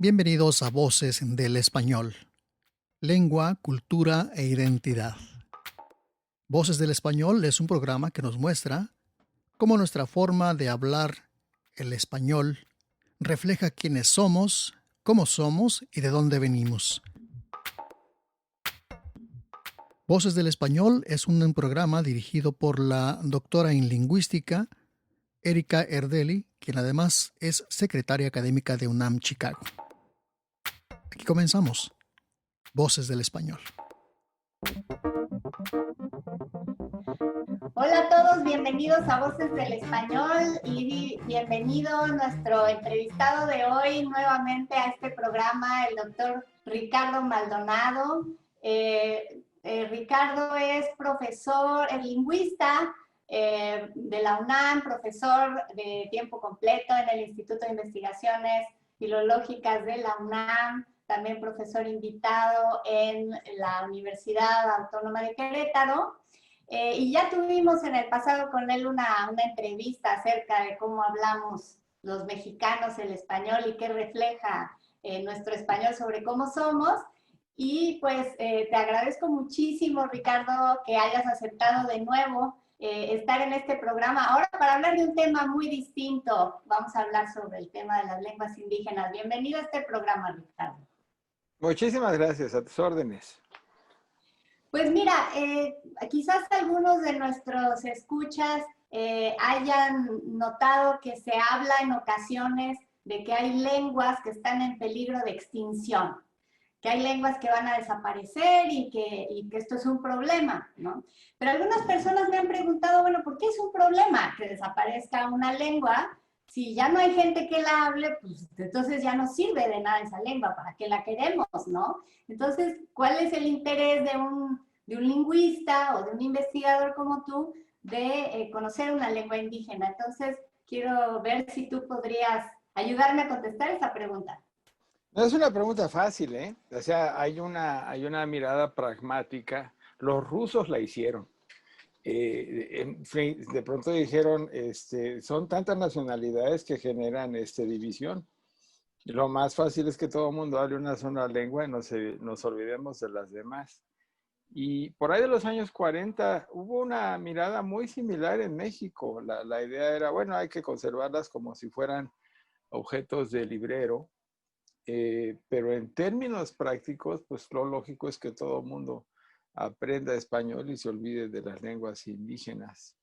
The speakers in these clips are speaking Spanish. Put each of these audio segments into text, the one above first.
Bienvenidos a Voces del Español, lengua, cultura e identidad. Voces del Español es un programa que nos muestra cómo nuestra forma de hablar el español refleja quiénes somos, cómo somos y de dónde venimos. Voces del Español es un programa dirigido por la doctora en lingüística Erika Erdeli, quien además es secretaria académica de UNAM Chicago. Aquí comenzamos. Voces del Español. Hola a todos, bienvenidos a Voces del Español y bienvenido nuestro entrevistado de hoy nuevamente a este programa, el doctor Ricardo Maldonado. Ricardo es profesor, es lingüista de la UNAM, profesor de tiempo completo en el Instituto de Investigaciones Filológicas de la UNAM, también profesor invitado en la Universidad Autónoma de Querétaro. Y ya tuvimos en el pasado con él una entrevista acerca de cómo hablamos los mexicanos el español y qué refleja nuestro español sobre cómo somos. Y pues te agradezco muchísimo, Ricardo, que hayas aceptado de nuevo estar en este programa. Ahora para hablar de un tema muy distinto, vamos a hablar sobre el tema de las lenguas indígenas. Bienvenido a este programa, Ricardo. Muchísimas gracias, a tus órdenes. Pues mira, quizás algunos de nuestros escuchas hayan notado que se habla en ocasiones de que hay lenguas que están en peligro de extinción, que hay lenguas que van a desaparecer y que esto es un problema, ¿no? Pero algunas personas me han preguntado, bueno, ¿por qué es un problema que desaparezca una lengua? Si ya no hay gente que la hable, pues entonces ya no sirve de nada esa lengua, ¿para qué la queremos, no? Entonces, ¿cuál es el interés de un lingüista o de un investigador como tú de conocer una lengua indígena? Entonces, quiero ver si tú podrías ayudarme a contestar esa pregunta. No es una pregunta fácil, ¿eh? O sea, hay una mirada pragmática. Los rusos la hicieron. En fin, de pronto dijeron, son tantas nacionalidades que generan división. Y lo más fácil es que todo el mundo hable una sola lengua y nos olvidemos de las demás. Y por ahí de los años 40 hubo una mirada muy similar en México. La idea era, bueno, hay que conservarlas como si fueran objetos de librero. Pero en términos prácticos, pues lo lógico es que todo el mundo aprenda español y se olvide de las lenguas indígenas.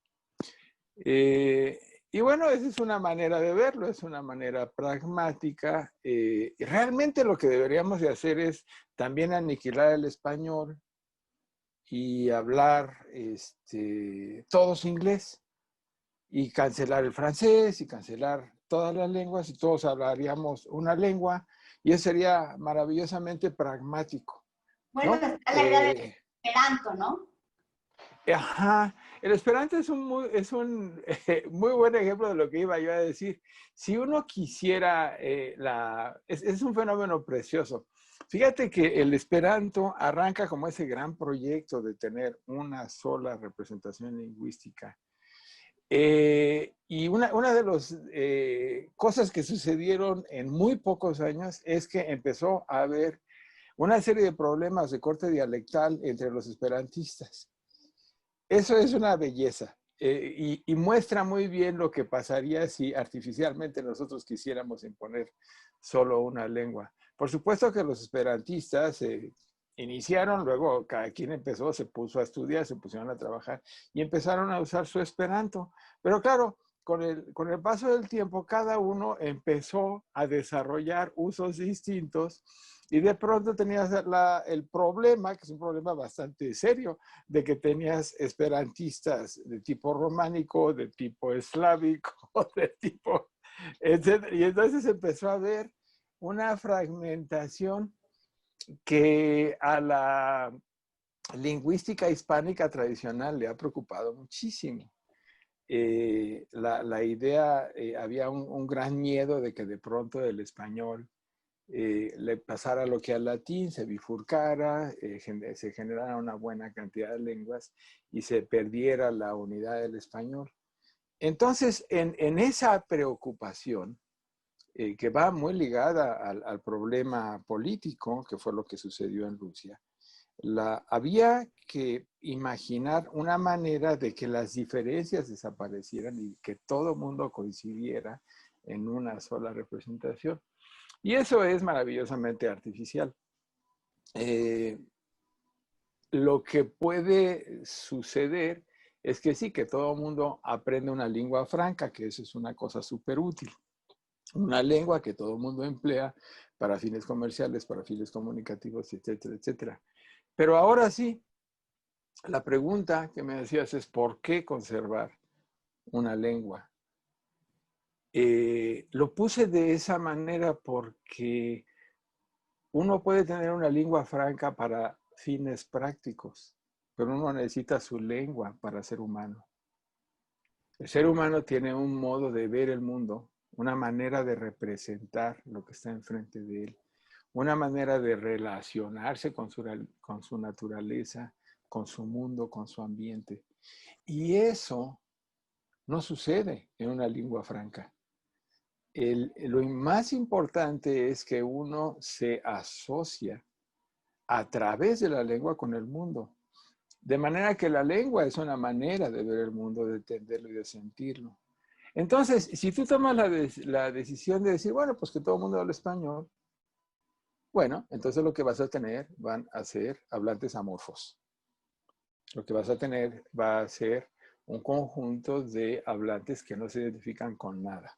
Y bueno, esa es una manera de verlo, es una manera pragmática. Y realmente lo que deberíamos de hacer es también aniquilar el español y hablar todos inglés y cancelar el francés y cancelar todas las lenguas y todos hablaríamos una lengua y eso sería maravillosamente pragmático. Bueno, ¿no? está la idea del esperanto, ¿no? Ajá, el esperanto es un muy buen ejemplo de lo que iba yo a decir. Si uno quisiera, es un fenómeno precioso. Fíjate que el esperanto arranca como ese gran proyecto de tener una sola representación lingüística. Y una de las cosas que sucedieron en muy pocos años es que empezó a haber una serie de problemas de corte dialectal entre los esperantistas. Eso es una belleza y muestra muy bien lo que pasaría si artificialmente nosotros quisiéramos imponer solo una lengua. Por supuesto que los esperantistas iniciaron, luego cada quien empezó, se puso a estudiar, se pusieron a trabajar y empezaron a usar su esperanto. Pero claro, con el paso del tiempo, cada uno empezó a desarrollar usos distintos y de pronto tenías el problema, que es un problema bastante serio, de que tenías esperantistas de tipo románico, de tipo eslávico, de tipo, etc. Y entonces empezó a haber una fragmentación que a la lingüística hispánica tradicional le ha preocupado muchísimo. La idea, había un gran miedo de que de pronto el español le pasara lo que al latín, se bifurcara, se generara una buena cantidad de lenguas y se perdiera la unidad del español. Entonces, en esa preocupación, que va muy ligada al problema político, que fue lo que sucedió en Rusia. Había que imaginar una manera de que las diferencias desaparecieran y que todo mundo coincidiera en una sola representación. Y eso es maravillosamente artificial. Lo que puede suceder es que sí, que todo el mundo aprende una lengua franca, que eso es una cosa súper útil. Una lengua que todo el mundo emplea para fines comerciales, para fines comunicativos, etcétera, etcétera. Pero ahora sí, la pregunta que me decías es ¿por qué conservar una lengua? Lo puse de esa manera porque uno puede tener una lengua franca para fines prácticos, pero uno necesita su lengua para ser humano. El ser humano tiene un modo de ver el mundo, una manera de representar lo que está enfrente de él, una manera de relacionarse con su naturaleza, con su mundo, con su ambiente. Y eso no sucede en una lengua franca. Lo más importante es que uno se asocia a través de la lengua con el mundo. De manera que la lengua es una manera de ver el mundo, de entenderlo y de sentirlo. Entonces, si tú tomas la decisión de decir, bueno, pues que todo el mundo habla español, bueno, entonces lo que vas a tener van a ser hablantes amorfos. Lo que vas a tener va a ser un conjunto de hablantes que no se identifican con nada.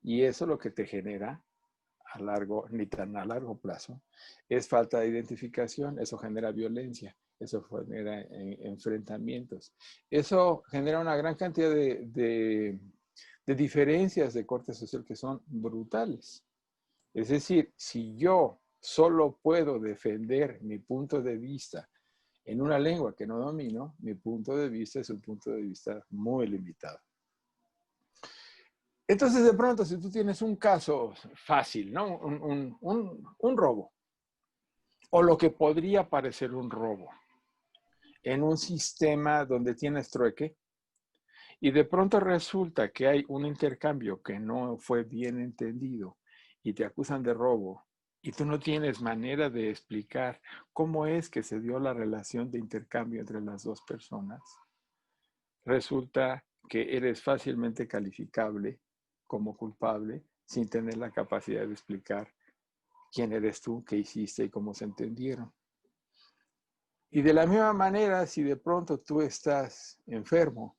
Y eso lo que te genera ni tan a largo plazo, es falta de identificación, eso genera violencia, eso genera enfrentamientos, eso genera una gran cantidad de diferencias de corte social que son brutales. Es decir, si yo solo puedo defender mi punto de vista en una lengua que no domino, mi punto de vista es un punto de vista muy limitado. Entonces, de pronto, si tú tienes un caso fácil, ¿no? Un robo, o lo que podría parecer un robo, en un sistema donde tienes trueque, y de pronto resulta que hay un intercambio que no fue bien entendido, y te acusan de robo, y tú no tienes manera de explicar cómo es que se dio la relación de intercambio entre las dos personas, resulta que eres fácilmente calificable como culpable sin tener la capacidad de explicar quién eres tú, qué hiciste y cómo se entendieron. Y de la misma manera, si de pronto tú estás enfermo,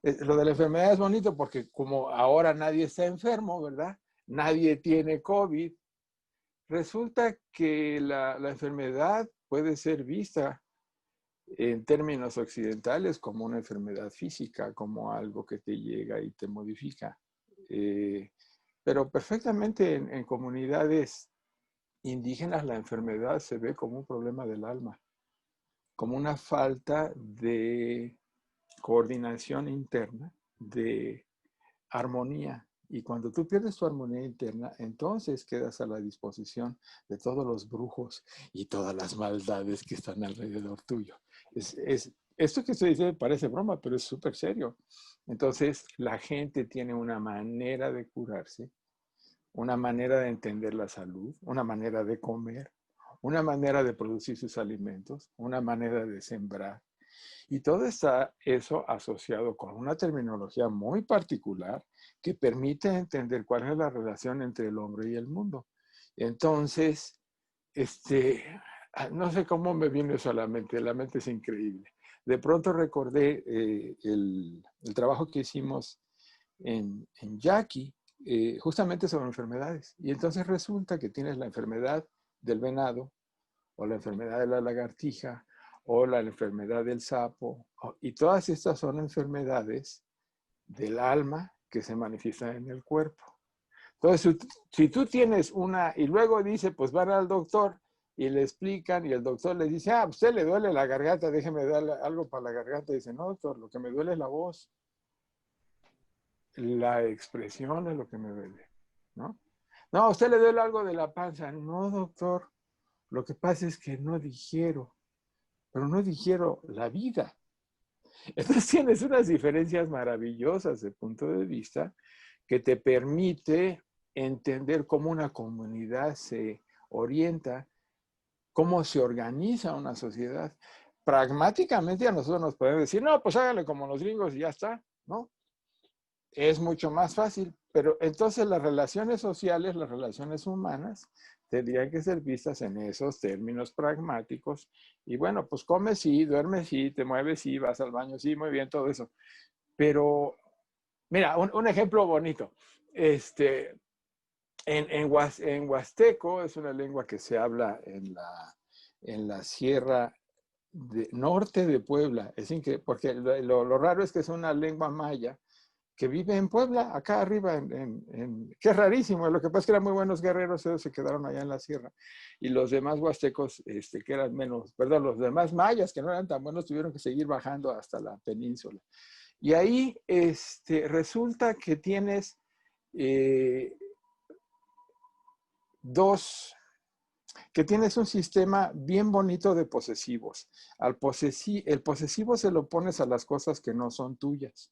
lo de la enfermedad es bonito porque como ahora nadie está enfermo, ¿verdad? Nadie tiene COVID, resulta que la enfermedad puede ser vista en términos occidentales como una enfermedad física, como algo que te llega y te modifica. Pero perfectamente en comunidades indígenas la enfermedad se ve como un problema del alma, como una falta de coordinación interna, de armonía. Y cuando tú pierdes tu armonía interna, entonces quedas a la disposición de todos los brujos y todas las maldades que están alrededor tuyo. Esto que estoy diciendo parece broma, pero es súper serio. Entonces, la gente tiene una manera de curarse, una manera de entender la salud, una manera de comer, una manera de producir sus alimentos, una manera de sembrar. Y todo está eso asociado con una terminología muy particular que permite entender cuál es la relación entre el hombre y el mundo. Entonces, no sé cómo me viene eso a la mente es increíble. De pronto recordé el trabajo que hicimos en Yaqui, justamente sobre enfermedades. Y entonces resulta que tienes la enfermedad del venado, o la enfermedad de la lagartija, o la enfermedad del sapo, y todas estas son enfermedades del alma que se manifiestan en el cuerpo. Entonces, si tú tienes una, y luego dice, pues van al doctor y le explican, y el doctor le dice, a usted le duele la garganta, déjeme darle algo para la garganta. Y dice, no, doctor, lo que me duele es la voz. La expresión es lo que me duele, ¿no? No, a usted le duele algo de la panza. No, doctor, lo que pasa es que no digiero, pero no digiero la vida. Entonces tienes unas diferencias maravillosas de punto de vista que te permite entender cómo una comunidad se orienta, cómo se organiza una sociedad. Pragmáticamente a nosotros nos pueden decir, no, pues hágale como los gringos y ya está, ¿no? Es mucho más fácil, pero entonces las relaciones sociales, las relaciones humanas, tendrían que ser vistas en esos términos pragmáticos. Y bueno, pues comes sí, duermes sí, te mueves sí, vas al baño sí, muy bien, todo eso. Pero, mira, un ejemplo bonito. En huasteco, es una lengua que se habla en la sierra norte de Puebla. Es increíble, porque lo raro es que es una lengua maya que vive en Puebla, acá arriba, que es rarísimo. Lo que pasa es que eran muy buenos guerreros, ellos se quedaron allá en la sierra. Y los demás huastecos, que eran menos, perdón, los demás mayas, que no eran tan buenos, tuvieron que seguir bajando hasta la península. Y ahí resulta que tienes que tienes un sistema bien bonito de posesivos. El posesivo se lo pones a las cosas que no son tuyas.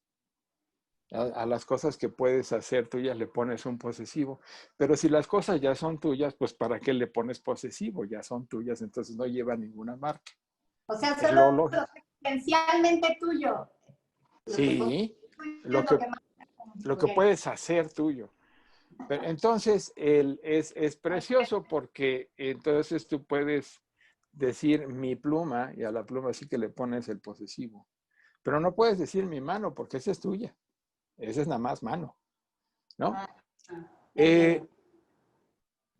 A las cosas que puedes hacer tuyas le pones un posesivo. Pero si las cosas ya son tuyas, pues ¿para qué le pones posesivo? Ya son tuyas, entonces no lleva ninguna marca. O sea, Es solo lo lo lógico. que es esencialmente tuyo. Sí, Es lo que más... lo que Ok. puedes hacer tuyo. Pero entonces es precioso porque entonces tú puedes decir mi pluma y a la pluma sí que le pones el posesivo. Pero no puedes decir mi mano porque esa es tuya. Esa es nada más mano, ¿no? Ya Eh,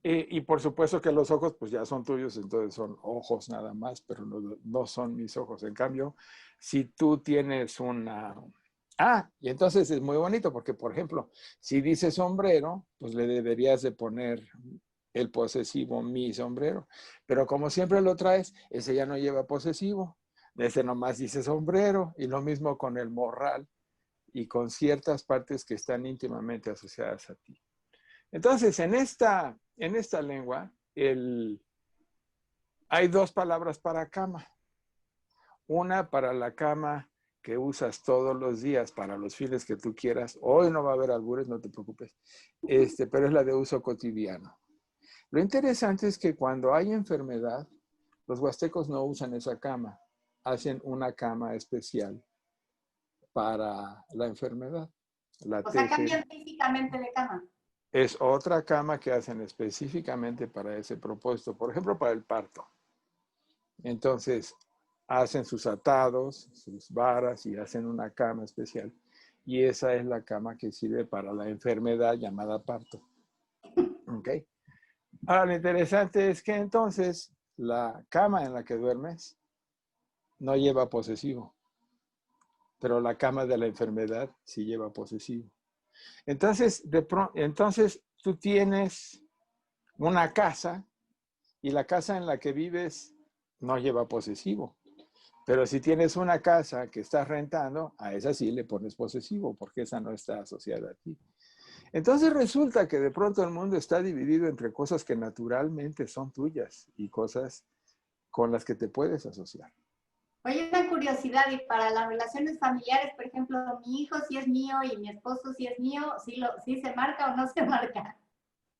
entiendo. y por supuesto que los ojos pues ya son tuyos, entonces son ojos nada más, pero no son mis ojos. En cambio, si tú tienes una... Ah, y entonces es muy bonito porque, por ejemplo, si dice sombrero, pues le deberías de poner el posesivo mi sombrero. Pero como siempre lo traes, ese ya no lleva posesivo. Ese nomás dice sombrero. Y lo mismo con el morral y con ciertas partes que están íntimamente asociadas a ti. Entonces, en esta lengua, hay dos palabras para cama. Una para la cama que usas todos los días para los fines que tú quieras. Hoy no va a haber albures, no te preocupes. Pero es la de uso cotidiano. Lo interesante es que cuando hay enfermedad, los huastecos no usan esa cama. Hacen una cama especial para la enfermedad. La O sea, tejen. cambian físicamente de cama. Es otra cama que hacen específicamente para ese propósito, por ejemplo, para el parto. Entonces, hacen sus atados, sus varas y hacen una cama especial. Y esa es la cama que sirve para la enfermedad llamada parto. ¿Ok? Ahora, lo interesante es que entonces la cama en la que duermes no lleva posesivo, pero la cama de la enfermedad sí lleva posesivo. Entonces, entonces tú tienes una casa y la casa en la que vives no lleva posesivo. Pero si tienes una casa que estás rentando, a esa sí le pones posesivo, porque esa no está asociada a ti. Entonces resulta que de pronto el mundo está dividido entre cosas que naturalmente son tuyas y cosas con las que te puedes asociar. Oye, una curiosidad, y para las relaciones familiares, por ejemplo, mi hijo sí es mío y mi esposo sí es mío, ¿sí se marca o no se marca?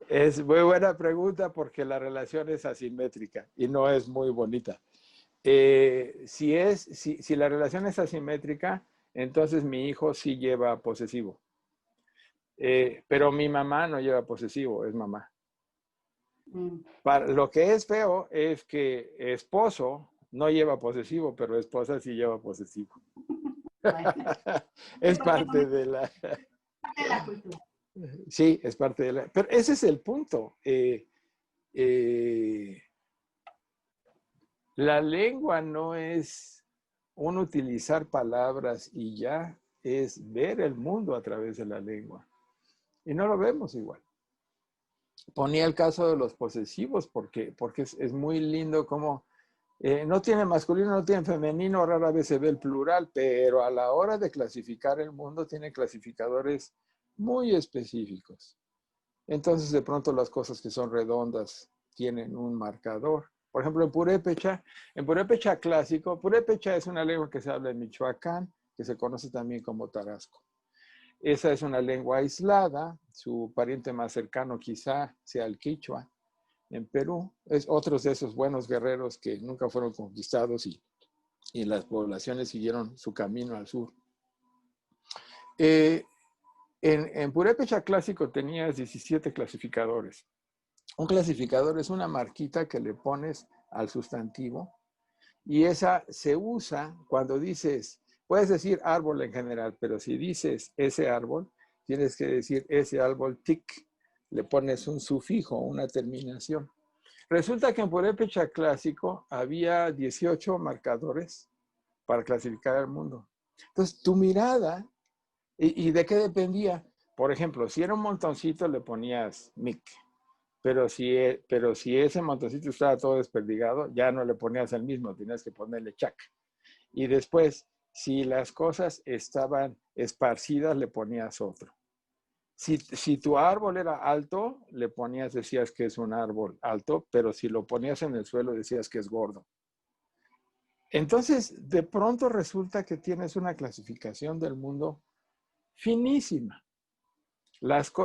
Es muy buena pregunta porque la relación es asimétrica y no es muy bonita. Si la relación es asimétrica, entonces mi hijo sí lleva posesivo. Pero mi mamá no lleva posesivo, es mamá. Lo que es feo es que esposo no lleva posesivo, pero esposa sí lleva posesivo. Bueno, Es porque parte de la... parte de la cultura. Sí, es parte de la... Pero ese es el punto. Eh, la lengua no es un utilizar palabras y ya, es ver el mundo a través de la lengua. Y no lo vemos igual. Ponía el caso de los posesivos porque es muy lindo como no tiene masculino, no tiene femenino, rara vez se ve el plural, pero a la hora de clasificar el mundo tiene clasificadores muy específicos. Entonces de pronto las cosas que son redondas tienen un marcador. Por ejemplo, en Purépecha clásico, Purépecha es una lengua que se habla en Michoacán, que se conoce también como Tarasco. Esa es una lengua aislada. Su pariente más cercano quizá sea el quichua en Perú. Es otros de esos buenos guerreros que nunca fueron conquistados y las poblaciones siguieron su camino al sur. En Purépecha clásico tenías 17 clasificadores. Un clasificador es una marquita que le pones al sustantivo y esa se usa cuando dices, puedes decir árbol en general, pero si dices ese árbol, tienes que decir ese árbol tic, le pones un sufijo, una terminación. Resulta que en Purépecha clásico había 18 marcadores para clasificar el mundo. Entonces, tu mirada, ¿y de qué dependía? Por ejemplo, si era un montoncito, le ponías mic. Pero si ese montoncito estaba todo desperdigado, ya no le ponías el mismo, tenías que ponerle chac. Y después, si las cosas estaban esparcidas, le ponías otro. Si tu árbol era alto, decías que es un árbol alto, pero si lo ponías en el suelo, decías que es gordo. Entonces, de pronto resulta que tienes una clasificación del mundo finísima.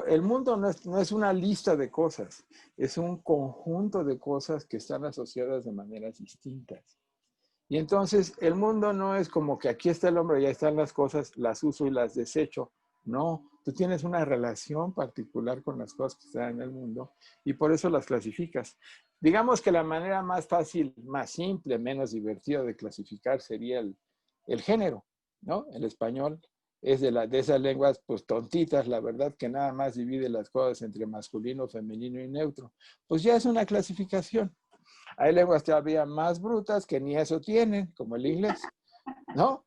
El mundo no es una lista de cosas, es un conjunto de cosas que están asociadas de maneras distintas. Y entonces el mundo no es como que aquí está el hombre, ya están las cosas, las uso y las desecho. No, tú tienes una relación particular con las cosas que están en el mundo y por eso las clasificas. Digamos que la manera más fácil, más simple, menos divertida de clasificar sería el género, ¿no? El español es de esas lenguas pues tontitas, la verdad, que nada más divide las cosas entre masculino, femenino y neutro. Pues ya es una clasificación. Hay lenguas todavía más brutas que ni eso tienen, como el inglés, ¿no?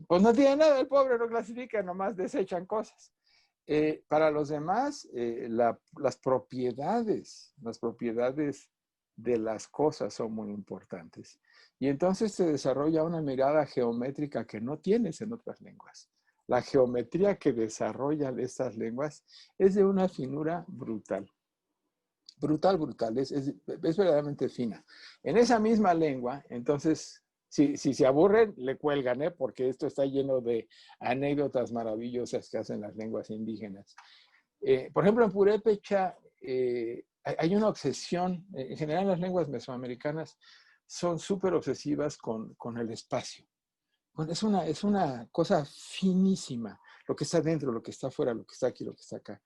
Pues no tiene nada, el pobre no clasifica, nomás desechan cosas. Para los demás, las propiedades de las cosas son muy importantes. Y entonces se desarrolla una mirada geométrica que no tienes en otras lenguas. La geometría que desarrollan estas lenguas es de una finura brutal. Brutal, es verdaderamente fina. En esa misma lengua, entonces, si se aburren, le cuelgan, porque esto está lleno de anécdotas maravillosas que hacen las lenguas indígenas. Por ejemplo, en Purépecha hay una obsesión, en general las lenguas mesoamericanas son súper obsesivas con el espacio. Bueno, es una cosa finísima, lo que está dentro, lo que está afuera, lo que está aquí, lo que está acá.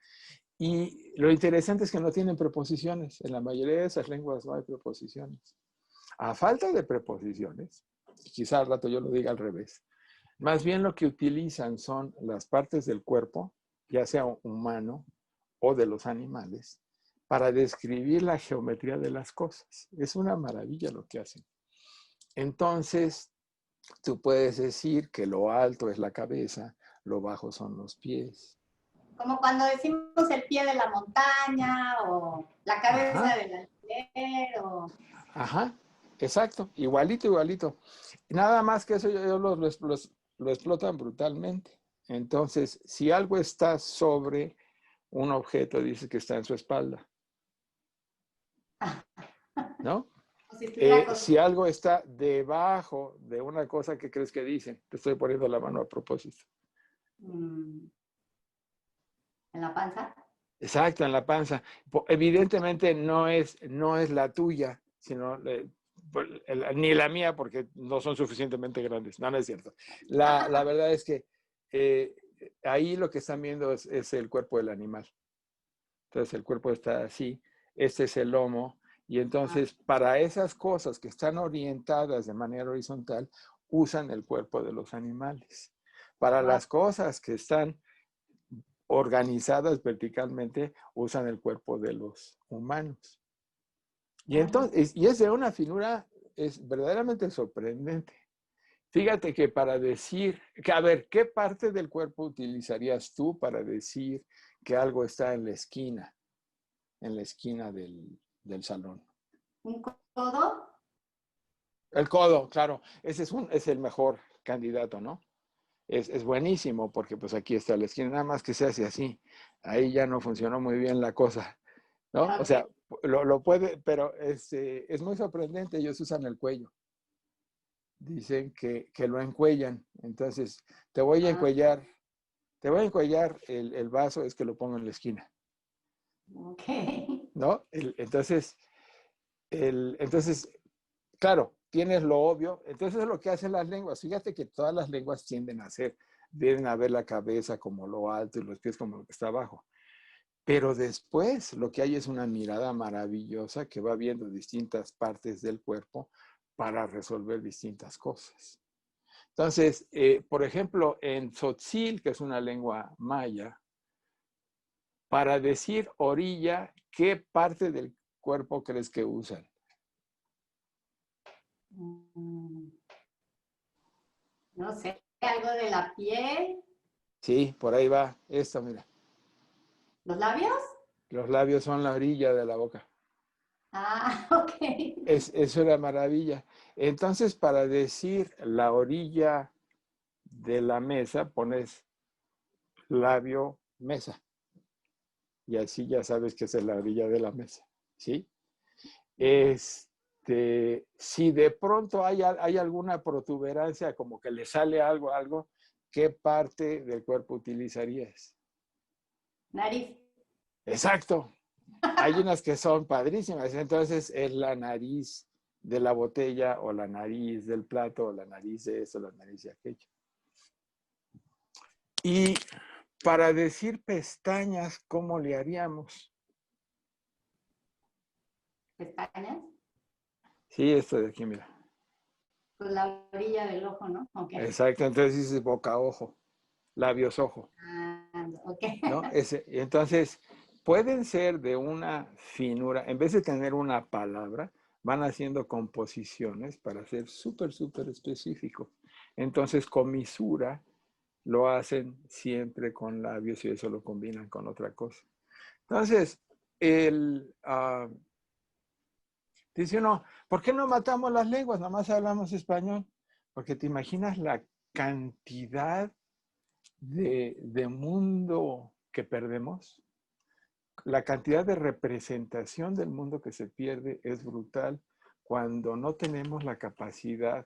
Y lo interesante es que no tienen preposiciones. En la mayoría de esas lenguas no hay preposiciones. A falta de preposiciones, quizá al rato yo lo diga al revés, más bien lo que utilizan son las partes del cuerpo, ya sea humano o de los animales, para describir la geometría de las cosas. Es una maravilla lo que hacen. Entonces, tú puedes decir que lo alto es la cabeza, lo bajo son los pies. Como cuando decimos el pie de la montaña o la cabeza del alfiler o... Ajá, exacto, igualito. Nada más que eso ellos lo explotan brutalmente. Entonces, si algo está sobre un objeto, dice que está en su espalda. ¿No? Si algo está debajo de una cosa, ¿qué crees que dicen? Te estoy poniendo la mano a propósito. ¿En la panza? Exacto, en la panza. Evidentemente no es la tuya, sino ni la mía, porque no son suficientemente grandes. No es cierto. La verdad es que ahí lo que están viendo es el cuerpo del animal. Entonces el cuerpo está así, este es el lomo, y entonces para esas cosas que están orientadas de manera horizontal, usan el cuerpo de los animales. Para las cosas que están organizadas verticalmente, usan el cuerpo de los humanos. Y entonces, y es de una finura, es verdaderamente sorprendente. Fíjate que para decir, a ver, ¿qué parte del cuerpo utilizarías tú para decir que algo está en la esquina del salón? ¿Un codo? El codo, claro, ese es el mejor candidato, ¿no? Es buenísimo porque pues aquí está la esquina, nada más que se hace así. Ahí ya no funcionó muy bien la cosa, ¿no? Okay. O sea, lo puede, pero es muy sorprendente, ellos usan el cuello. Dicen que lo encuellan, entonces te voy a encuellar te voy a encollar el vaso, es que lo pongo en la esquina, Ok. ¿no? Entonces, claro, tienes lo obvio. Entonces, es lo que hacen las lenguas. Fíjate que todas las lenguas tienden a ser, vienen a ver la cabeza como lo alto y los pies como lo que está abajo. Pero después lo que hay es una mirada maravillosa que va viendo distintas partes del cuerpo para resolver distintas cosas. Entonces, por ejemplo, en Tzotzil, que es una lengua maya, para decir orilla, ¿qué parte del cuerpo crees que usan? Mm, No sé, algo de la piel, Sí, por ahí va esto, mira. los labios. Los labios son la orilla de la boca. Ah, ok. Es una maravilla. Entonces, para decir la orilla de la mesa, pones labio, mesa. Y así ya sabes que esa es la orilla de la mesa. ¿Sí? Si de pronto hay alguna protuberancia, como que le sale algo, ¿qué parte del cuerpo utilizarías? Nariz. Exacto. Hay unas que son padrísimas. Entonces es la nariz de la botella o la nariz del plato o la nariz de esto, la nariz de aquello. Y para decir pestañas, ¿cómo le haríamos? Pestañas. Sí, esto de aquí, mira. Pues la orilla del ojo, ¿no? Ok. Exacto. Entonces dices boca-ojo, labios-ojo, Ah, ok. ¿no? Entonces, pueden ser de una finura, en vez de tener una palabra, van haciendo composiciones para ser súper, súper específico. Entonces, comisura lo hacen siempre con labios y eso lo combinan con otra cosa. Entonces, dice uno, ¿por qué no matamos las lenguas? Nada más hablamos español. Porque te imaginas la cantidad de mundo que perdemos. La cantidad de representación del mundo que se pierde es brutal cuando no tenemos la capacidad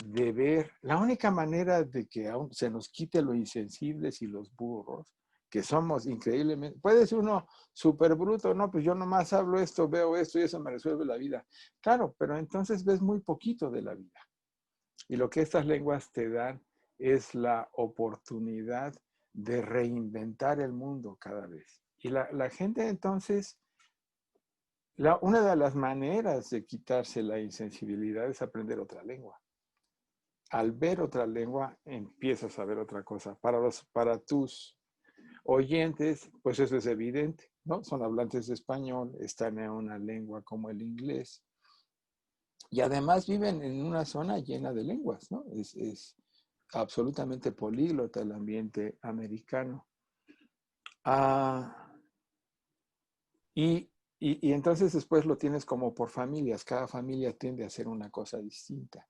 de ver. La única manera de que aún se nos quite lo insensibles y los burros, que somos increíblemente, puede ser uno súper bruto, no, pues yo nomás hablo esto, veo esto y eso me resuelve la vida. Claro, pero entonces ves muy poquito de la vida. Y lo que estas lenguas te dan es la oportunidad de reinventar el mundo cada vez. Y la gente entonces, una de las maneras de quitarse la insensibilidad es aprender otra lengua. Al ver otra lengua, empiezas a ver otra cosa. Para tus oyentes, pues eso es evidente, ¿no? Son hablantes de español, están en una lengua como el inglés. Y además viven en una zona llena de lenguas, ¿no? Es absolutamente políglota el ambiente americano. Ah, y entonces después lo tienes como por familias. Cada familia tiende a hacer una cosa distinta.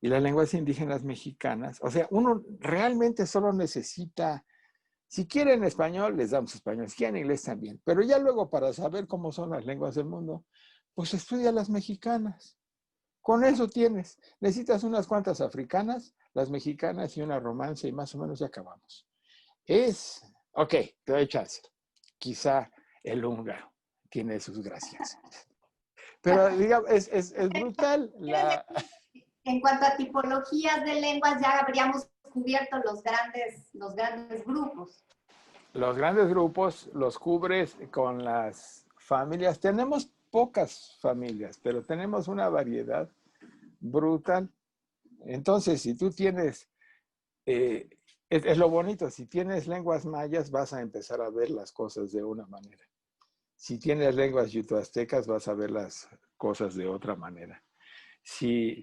Y las lenguas indígenas mexicanas, o sea, uno realmente solo necesita, si quieren español, les damos español, si quieren inglés también, pero ya luego para saber cómo son las lenguas del mundo, pues estudia las mexicanas. Con eso tienes. Necesitas unas cuantas africanas, las mexicanas y una romance y más o menos ya acabamos. Ok, te doy chance. Quizá el húngaro tiene sus gracias. Pero digamos, es brutal. En cuanto a tipologías de lenguas, ya habríamos cubierto los grandes grupos. Los grandes grupos los cubres con las familias. Tenemos pocas familias, pero tenemos una variedad brutal. Entonces, si tú tienes, es lo bonito, si tienes lenguas mayas vas a empezar a ver las cosas de una manera. Si tienes lenguas yutoaztecas vas a ver las cosas de otra manera. Si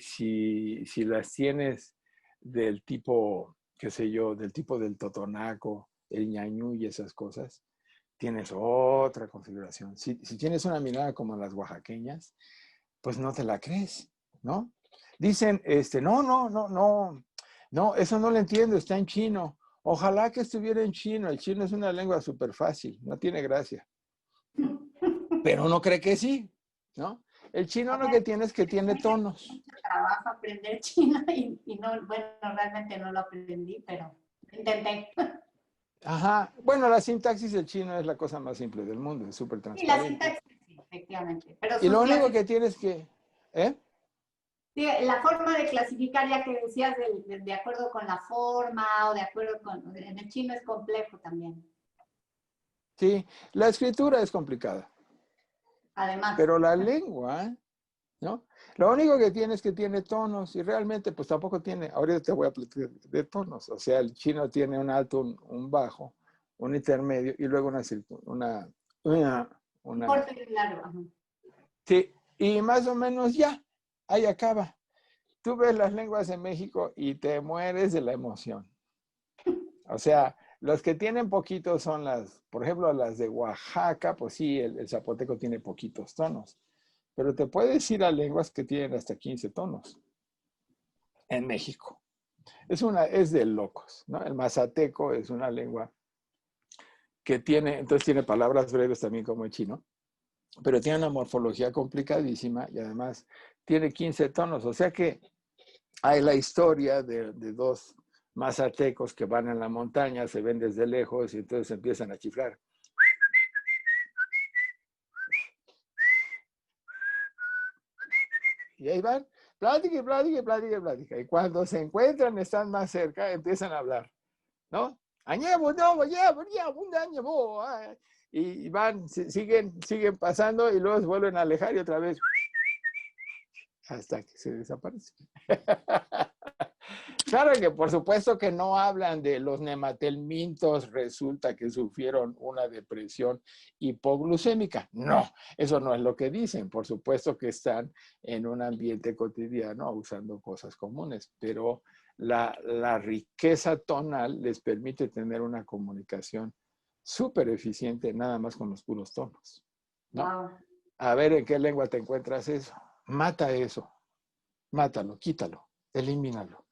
las tienes del tipo, qué sé yo, del tipo del totonaco, el ñañú y esas cosas, tienes otra configuración. Si tienes una mirada como las oaxaqueñas, pues no te la crees, ¿no? Dicen, no, eso no lo entiendo, está en chino. Ojalá que estuviera en chino. El chino es una lengua súper fácil, no tiene gracia. Pero uno cree que sí, ¿no? El chino lo que tiene es que tiene tonos. Mucho trabajo aprender chino y no, bueno, realmente no lo aprendí, pero lo intenté. Ajá. Bueno, la sintaxis del chino es la cosa más simple del mundo, es súper Sí, la transparente. sintaxis, sí, efectivamente. Pero Y sus lo único que clasificaciones, tienes que... ¿Eh? la forma de clasificar, ya que decías de acuerdo con la forma o de acuerdo con... En el chino es complejo también, Sí, la escritura es complicada, además. pero la lengua, ¿no? Lo único que tiene es que tiene tonos y realmente pues tampoco tiene, ahorita te voy a platicar de tonos, o sea, el chino tiene un alto, un bajo, un intermedio y luego una, Un una, corte largo. Ajá. sí, y más o menos ya, ahí acaba. Tú ves las lenguas de México y te mueres de la emoción. O sea, los que tienen poquitos son por ejemplo, las de Oaxaca, pues sí, el zapoteco tiene poquitos tonos, pero te puedes ir a lenguas que tienen hasta 15 tonos en México. Es de locos, ¿no? El mazateco es una lengua que entonces tiene palabras breves también como el chino, pero tiene una morfología complicadísima y además tiene 15 tonos, o sea que hay la historia de dos mazatecos que van en la montaña, se ven desde lejos y entonces empiezan a chiflar. Y ahí van, plática, plática, plática, plática. Y cuando se encuentran, están más cerca, empiezan a hablar, ¿no? Añevo, no, añevo, un añevo. Y van, siguen pasando y luego se vuelven a alejar y otra vez hasta que se desaparecen. Claro que por supuesto que no hablan de los nematelmintos, resulta que sufrieron una depresión hipoglucémica. No, eso no es lo que dicen. Por supuesto que están en un ambiente cotidiano usando cosas comunes, pero la riqueza tonal les permite tener una comunicación súper eficiente nada más con los puros tonos, ¿no? Wow. A ver en qué lengua te encuentras eso. Mata eso, mátalo, quítalo, elimínalo.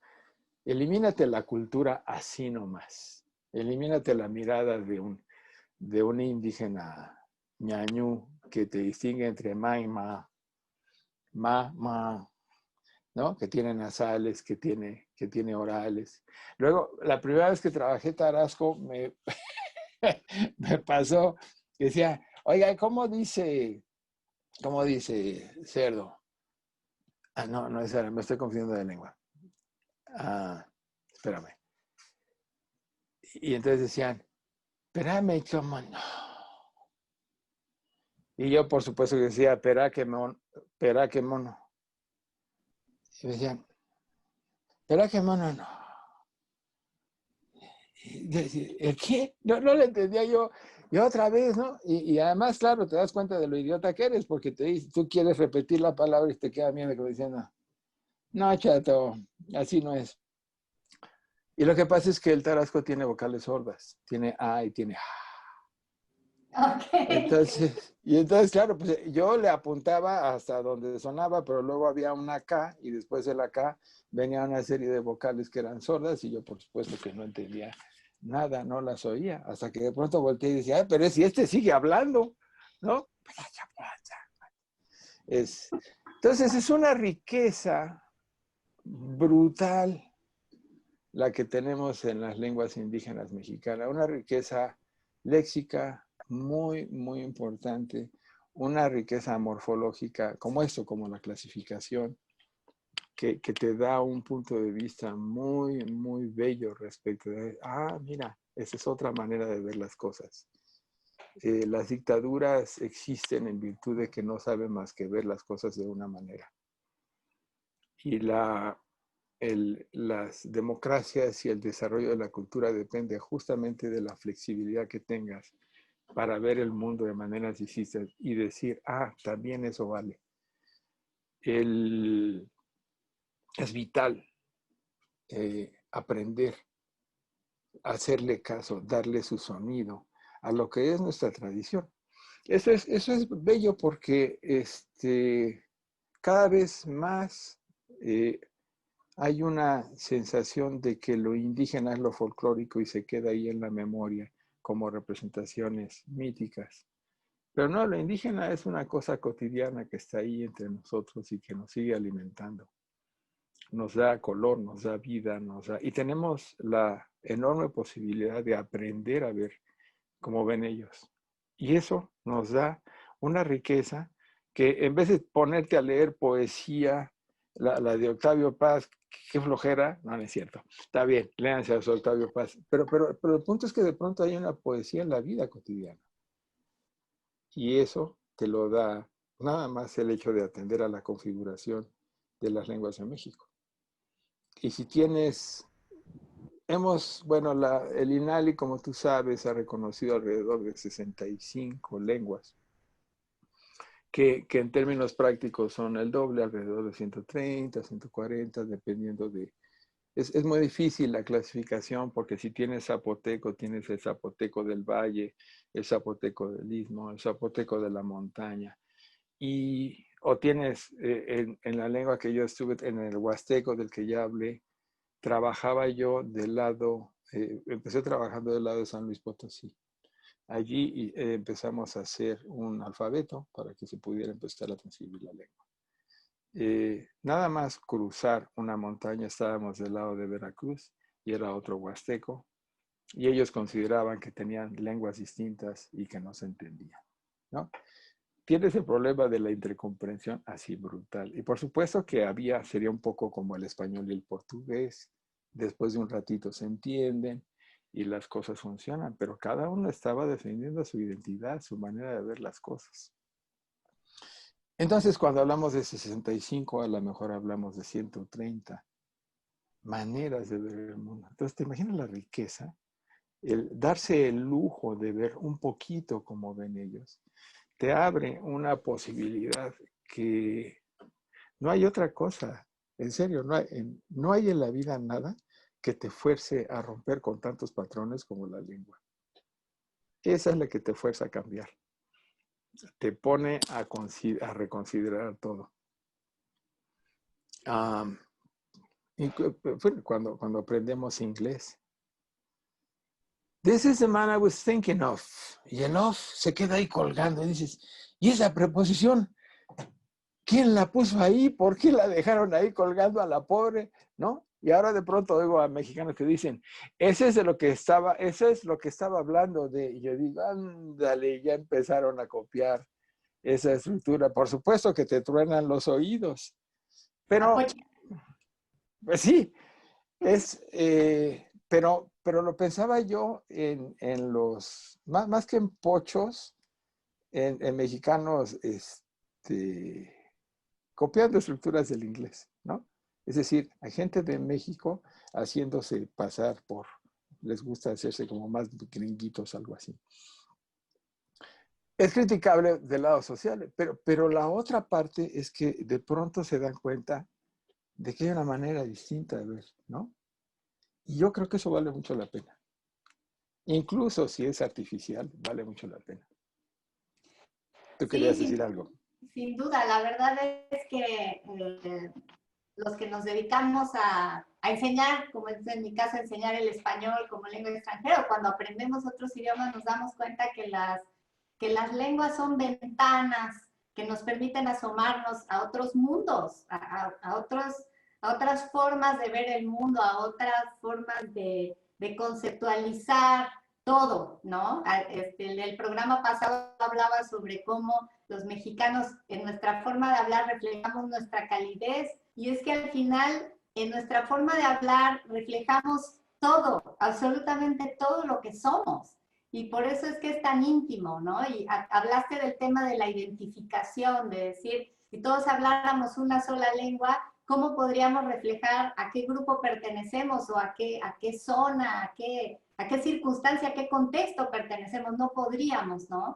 Elimínate la cultura así nomás. Elimínate la mirada de un indígena ñañú que te distingue entre ma y ma, ¿no? Que tiene nasales, que tiene orales. Luego, la primera vez que trabajé Tarasco, me pasó que decía, oiga, ¿cómo dice cerdo? Ah, no, no es cerdo, me estoy confundiendo de lengua. Ah, espérame. Y entonces decían, espérame, ¿cómo no? Y yo, por supuesto, decía, espera que mono. Y me decían, espera que mono, no. ¿El qué? No le entendía yo. Y otra vez, ¿no? Y además, claro, te das cuenta de lo idiota que eres, porque tú quieres repetir la palabra y te queda miedo como diciendo, no, chato, así no es. Y lo que pasa es que el tarasco tiene vocales sordas, tiene A y tiene A. Ok. Entonces, claro, pues yo le apuntaba hasta donde sonaba, pero luego había una K y después de la K venía una serie de vocales que eran sordas y yo por supuesto que no entendía nada, no las oía, hasta que de pronto volteé y decía, pero si este sigue hablando, ¿no? Entonces es una riqueza brutal la que tenemos en las lenguas indígenas mexicanas, una riqueza léxica muy, muy importante, una riqueza morfológica como esto, como la clasificación, que te da un punto de vista muy, muy bello respecto de, mira, esa es otra manera de ver las cosas. Las dictaduras existen en virtud de que no saben más que ver las cosas de una manera. Y las democracias y el desarrollo de la cultura depende justamente de la flexibilidad que tengas para ver el mundo de maneras distintas y decir, también eso vale. Es vital aprender, hacerle caso, darle su sonido a lo que es nuestra tradición. Eso es bello porque cada vez más hay una sensación de que lo indígena es lo folclórico y se queda ahí en la memoria como representaciones míticas. Pero no, lo indígena es una cosa cotidiana que está ahí entre nosotros y que nos sigue alimentando. nos da color, nos da vida, y tenemos la enorme posibilidad de aprender a ver cómo ven ellos. Y eso nos da una riqueza que en vez de ponerte a leer poesía, la de Octavio Paz, qué flojera, no es cierto. Está bien, léanse a su Octavio Paz. Pero el punto es que de pronto hay una poesía en la vida cotidiana. Y eso te lo da nada más el hecho de atender a la configuración de las lenguas de México. Y si tienes, bueno, el INALI, como tú sabes, ha reconocido alrededor de 65 lenguas, que en términos prácticos son el doble, alrededor de 130, 140, dependiendo de... Es muy difícil la clasificación porque si tienes zapoteco, tienes el zapoteco del valle, el zapoteco del istmo, el zapoteco de la montaña. O tienes en la lengua que yo estuve, en el huasteco del que ya hablé, trabajaba yo del lado, empecé trabajando del lado de San Luis Potosí. Allí empezamos a hacer un alfabeto para que se pudiera empezar a transcribir la lengua. Nada más cruzar una montaña, estábamos del lado de Veracruz y era otro huasteco, y ellos consideraban que tenían lenguas distintas y que no se entendían, ¿no? Tienes el problema de la intercomprensión así brutal. Y por supuesto que sería un poco como el español y el portugués. Después de un ratito se entienden y las cosas funcionan, pero cada uno estaba defendiendo su identidad, su manera de ver las cosas. Entonces, cuando hablamos de 65, a lo mejor hablamos de 130 maneras de ver el mundo. Entonces, ¿te imaginas la riqueza? El darse el lujo de ver un poquito como ven ellos, te abre una posibilidad que no hay otra cosa. En serio, no hay en la vida nada que te fuerce a romper con tantos patrones como la lengua. Esa es la que te fuerza a cambiar. Te pone a reconsiderar todo. Cuando aprendemos inglés. This is the man I was thinking of. Y el of se queda ahí colgando y dices, ¿y esa preposición? ¿Quién la puso ahí? ¿Por qué la dejaron ahí colgando a la pobre? ¿No? Y ahora de pronto oigo a mexicanos que dicen, eso es lo que estaba hablando de. Y yo digo, ándale, ya empezaron a copiar esa estructura. Por supuesto que te truenan los oídos. Pero, pues sí, pero lo pensaba yo en los, más que en pochos, en mexicanos, copiando estructuras del inglés, ¿no? Es decir, hay gente de México haciéndose pasar les gusta hacerse como más gringuitos, algo así. Es criticable del lado social, pero la otra parte es que de pronto se dan cuenta de que hay una manera distinta de ver, ¿no? Y yo creo que eso vale mucho la pena. Incluso si es artificial, vale mucho la pena. ¿Tú querías decir algo? Sin duda, la verdad es que los que nos dedicamos a enseñar, como es en mi caso, enseñar el español como lengua extranjera, cuando aprendemos otros idiomas nos damos cuenta que las lenguas son ventanas que nos permiten asomarnos a otros mundos, a otras formas de ver el mundo, a otras formas de conceptualizar todo, ¿no? En el programa pasado hablaba sobre cómo los mexicanos en nuestra forma de hablar reflejamos nuestra calidez, y es que al final en nuestra forma de hablar reflejamos todo, absolutamente todo lo que somos. Y por eso es que es tan íntimo, ¿no? Y hablaste del tema de la identificación, de decir, si todos habláramos una sola lengua, ¿cómo podríamos reflejar a qué grupo pertenecemos o a qué zona, a qué circunstancia, a qué contexto pertenecemos? No podríamos, ¿no?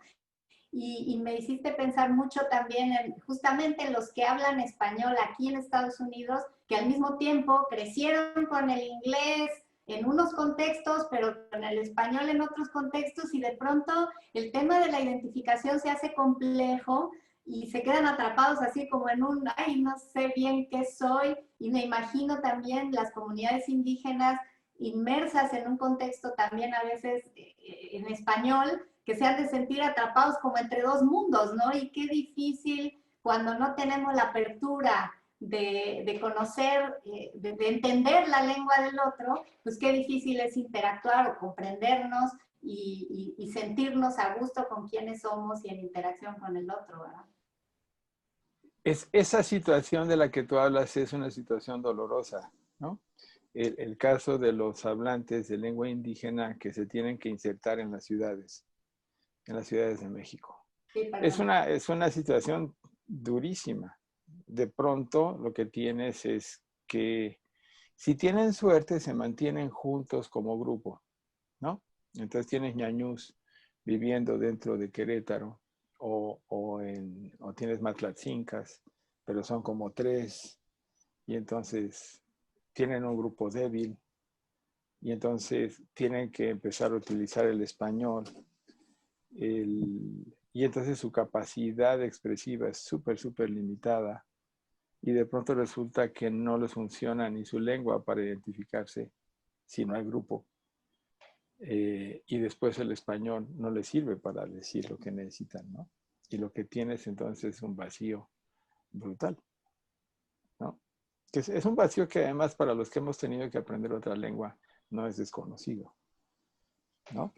Y me hiciste pensar mucho también justamente en los que hablan español aquí en Estados Unidos, que al mismo tiempo crecieron con el inglés en unos contextos, pero con el español en otros contextos, y de pronto el tema de la identificación se hace complejo y se quedan atrapados así como en ay, no sé bien qué soy, y me imagino también las comunidades indígenas inmersas en un contexto también a veces en español, que se han de sentir atrapados como entre dos mundos, ¿no? Y qué difícil cuando no tenemos la apertura de conocer, de entender la lengua del otro, pues qué difícil es interactuar o comprendernos y sentirnos a gusto con quienes somos y en interacción con el otro, ¿verdad? Esa situación de la que tú hablas es una situación dolorosa, ¿no? El caso de los hablantes de lengua indígena que se tienen que insertar en las ciudades de México. Sí, Es una situación durísima. De pronto lo que tienes es que si tienen suerte se mantienen juntos como grupo, ¿no? Entonces tienes ñañús viviendo dentro de Querétaro o tienes matlatzincas, pero son como 3 y entonces tienen un grupo débil y entonces tienen que empezar a utilizar el español. Y entonces su capacidad expresiva es súper limitada y de pronto resulta que no les funciona ni su lengua para identificarse si no hay grupo. Y después el español no les sirve para decir lo que necesitan, ¿no? Y lo que tienes entonces es un vacío brutal, ¿no? Que es un vacío que además para los que hemos tenido que aprender otra lengua no es desconocido, ¿no?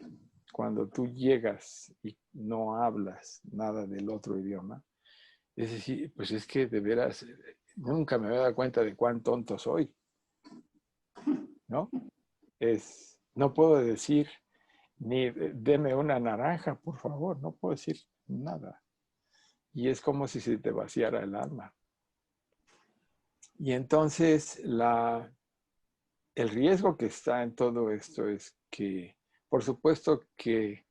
Cuando tú llegas y no hablas nada del otro idioma, es decir, pues es que de veras nunca me había dado cuenta de cuán tonto soy, ¿no? No puedo decir ni deme una naranja, por favor, no puedo decir nada. Y es como si se te vaciara el alma. Y entonces el riesgo que está en todo esto es que, por supuesto que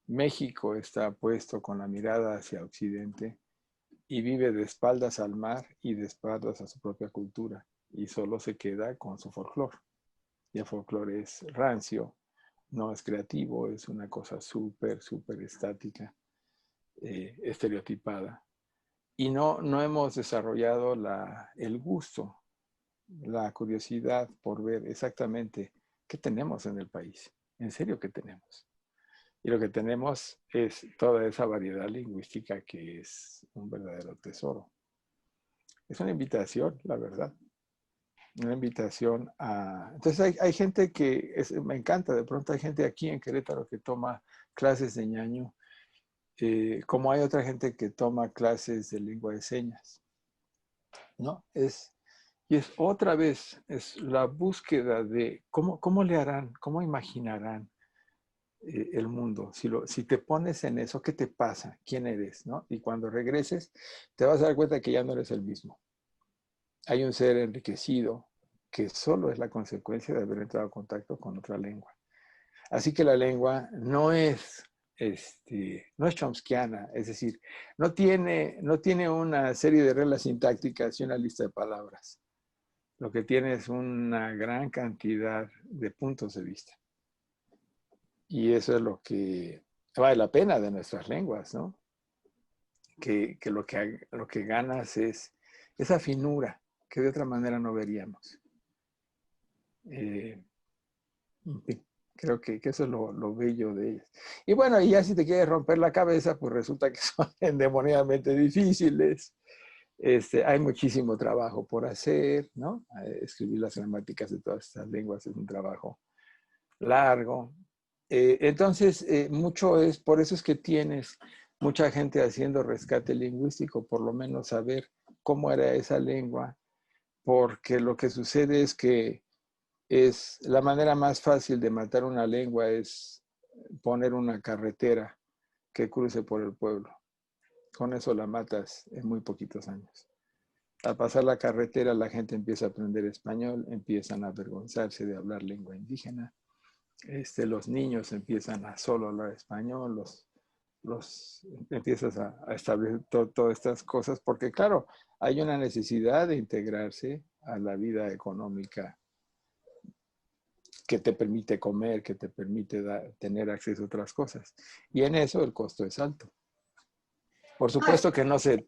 México está puesto con la mirada hacia Occidente y vive de espaldas al mar y de espaldas a su propia cultura y solo se queda con su folclore. Y el folclore es rancio, no es creativo, es una cosa súper estática, estereotipada. Y no hemos desarrollado el gusto, la curiosidad por ver exactamente qué tenemos en el país. En serio, ¿qué tenemos? Y lo que tenemos es toda esa variedad lingüística que es un verdadero tesoro. Es una invitación, la verdad. Una invitación a... Entonces hay gente me encanta, de pronto hay gente aquí en Querétaro que toma clases de ñaño, como hay otra gente que toma clases de lengua de señas, ¿no? Y es otra vez, es la búsqueda de cómo le harán, cómo imaginarán el mundo. Si te pones en eso, ¿qué te pasa? ¿Quién eres? ¿No? Y cuando regreses, te vas a dar cuenta que ya no eres el mismo. Hay un ser enriquecido que solo es la consecuencia de haber entrado en contacto con otra lengua. Así que la lengua no es chomskiana, es decir, no tiene una serie de reglas sintácticas y una lista de palabras. Lo que tiene es una gran cantidad de puntos de vista. Y eso es lo que vale la pena de nuestras lenguas, ¿no? Que lo que ganas es esa finura que de otra manera no veríamos. Creo que eso es lo bello de ellas. Y bueno, y ya si te quieres romper la cabeza, pues resulta que son endemoniadamente difíciles. Hay muchísimo trabajo por hacer, ¿no? Escribir las gramáticas de todas estas lenguas es un trabajo largo. Entonces, por eso es que tienes mucha gente haciendo rescate lingüístico, por lo menos saber cómo era esa lengua, porque lo que sucede es que es la manera más fácil de matar una lengua es poner una carretera que cruce por el pueblo. Con eso la matas en muy poquitos años. Al pasar la carretera, la gente empieza a aprender español, empiezan a avergonzarse de hablar lengua indígena. Los niños empiezan a solo hablar español, empiezas a establecer todas estas cosas, porque claro, hay una necesidad de integrarse a la vida económica que te permite comer, que te permite tener acceso a otras cosas. Y en eso el costo es alto. Por supuesto que no se...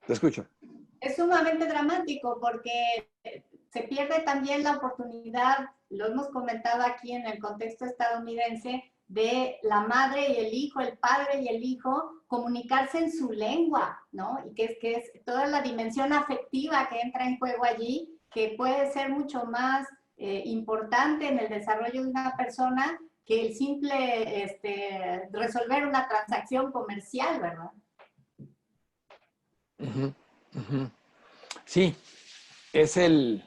Te escucho. Es sumamente dramático porque se pierde también la oportunidad, lo hemos comentado aquí en el contexto estadounidense, de la madre y el hijo, el padre y el hijo, comunicarse en su lengua, ¿no? Y que es toda la dimensión afectiva que entra en juego allí, que puede ser mucho más importante en el desarrollo de una persona que el simple resolver una transacción comercial, ¿verdad? Ujú, ujú. Sí, es el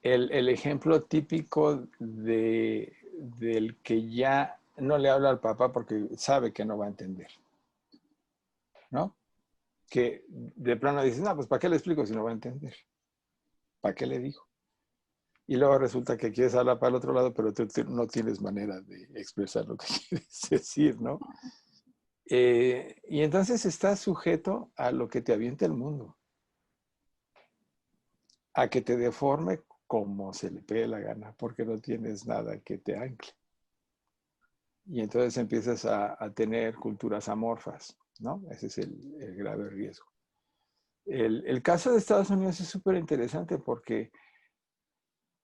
ejemplo típico del que ya no le habla al papá porque sabe que no va a entender, ¿no? Que de plano dices, no, pues ¿para qué le explico si no va a entender? ¿Para qué le digo? Y luego resulta que quieres hablar para el otro lado, pero tú no tienes manera de expresar lo que quieres decir, ¿no? Y entonces estás sujeto a lo que te avienta el mundo, a que te deforme como se le pegue la gana, porque no tienes nada que te ancle. Y entonces empiezas a tener culturas amorfas, ¿no? Ese es el grave riesgo. El caso de Estados Unidos es súper interesante porque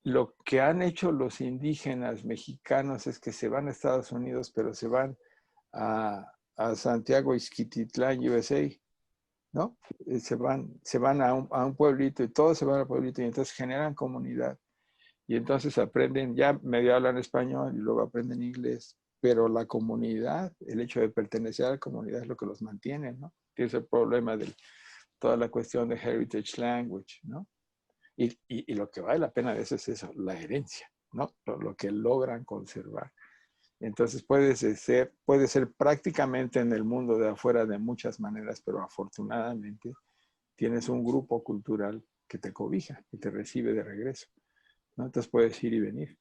lo que han hecho los indígenas mexicanos es que se van a Estados Unidos, pero se van a Santiago Ixquititlán, USA, ¿no? Se van a un pueblito y todos se van al pueblito y entonces generan comunidad. Y entonces aprenden, ya medio hablan español y luego aprenden inglés, pero la comunidad, el hecho de pertenecer a la comunidad es lo que los mantiene, ¿no? Tienes el problema de toda la cuestión de heritage language, ¿no? Y lo que vale la pena de eso es eso, la herencia, ¿no? Lo que logran conservar. Entonces puede ser prácticamente en el mundo de afuera de muchas maneras, pero afortunadamente tienes un grupo cultural que te cobija, que te recibe de regreso, ¿no? Entonces puedes ir y venir.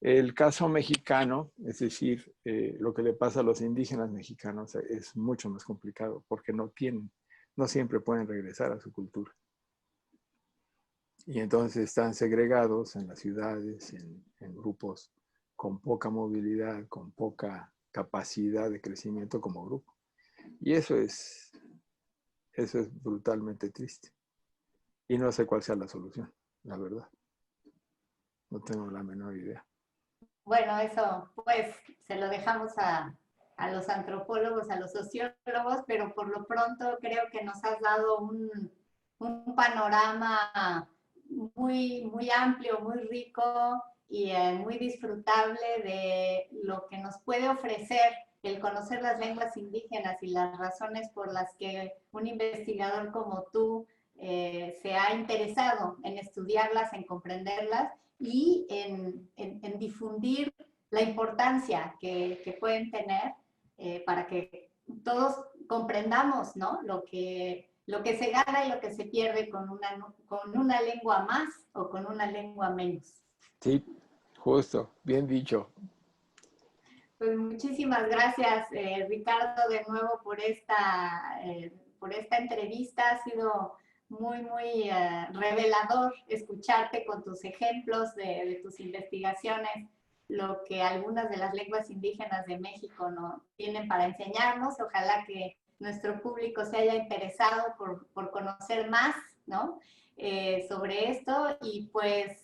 El caso mexicano, es decir, lo que le pasa a los indígenas mexicanos es mucho más complicado porque no siempre pueden regresar a su cultura. Y entonces están segregados en las ciudades, en grupos con poca movilidad, con poca capacidad de crecimiento como grupo. Y eso es brutalmente triste. Y no sé cuál sea la solución, la verdad. No tengo la menor idea. Bueno, eso pues se lo dejamos a los antropólogos, a los sociólogos, pero por lo pronto creo que nos has dado un panorama muy, muy amplio, muy rico y muy disfrutable de lo que nos puede ofrecer el conocer las lenguas indígenas y las razones por las que un investigador como tú se ha interesado en estudiarlas, en comprenderlas y en difundir la importancia que pueden tener para que todos comprendamos, ¿no? Lo que se gana y lo que se pierde con una lengua más o con una lengua menos. Sí, justo, bien dicho. Pues muchísimas gracias, Ricardo, de nuevo por esta entrevista. Ha sido muy, muy revelador escucharte con tus ejemplos de tus investigaciones, lo que algunas de las lenguas indígenas de México no tienen para enseñarnos. Ojalá que nuestro público se haya interesado por conocer más, ¿no? Sobre esto y pues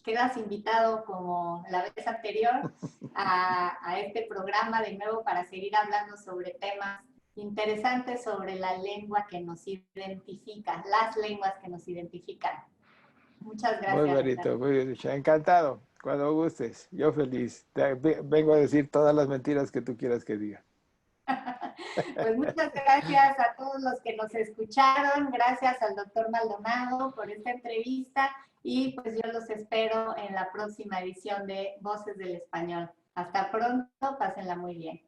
quedas invitado como la vez anterior a este programa de nuevo para seguir hablando sobre temas interesantes sobre la lengua que nos identifica, las lenguas que nos identifican. Muchas Muy gracias, Ricardo. bonito, muy bien dicho. Encantado, cuando gustes. Yo feliz. Vengo a decir todas las mentiras que tú quieras que diga. Pues muchas gracias a todos los que nos escucharon, gracias al doctor Maldonado por esta entrevista y pues yo los espero en la próxima edición de Voces del Español. Hasta pronto, pásenla muy bien.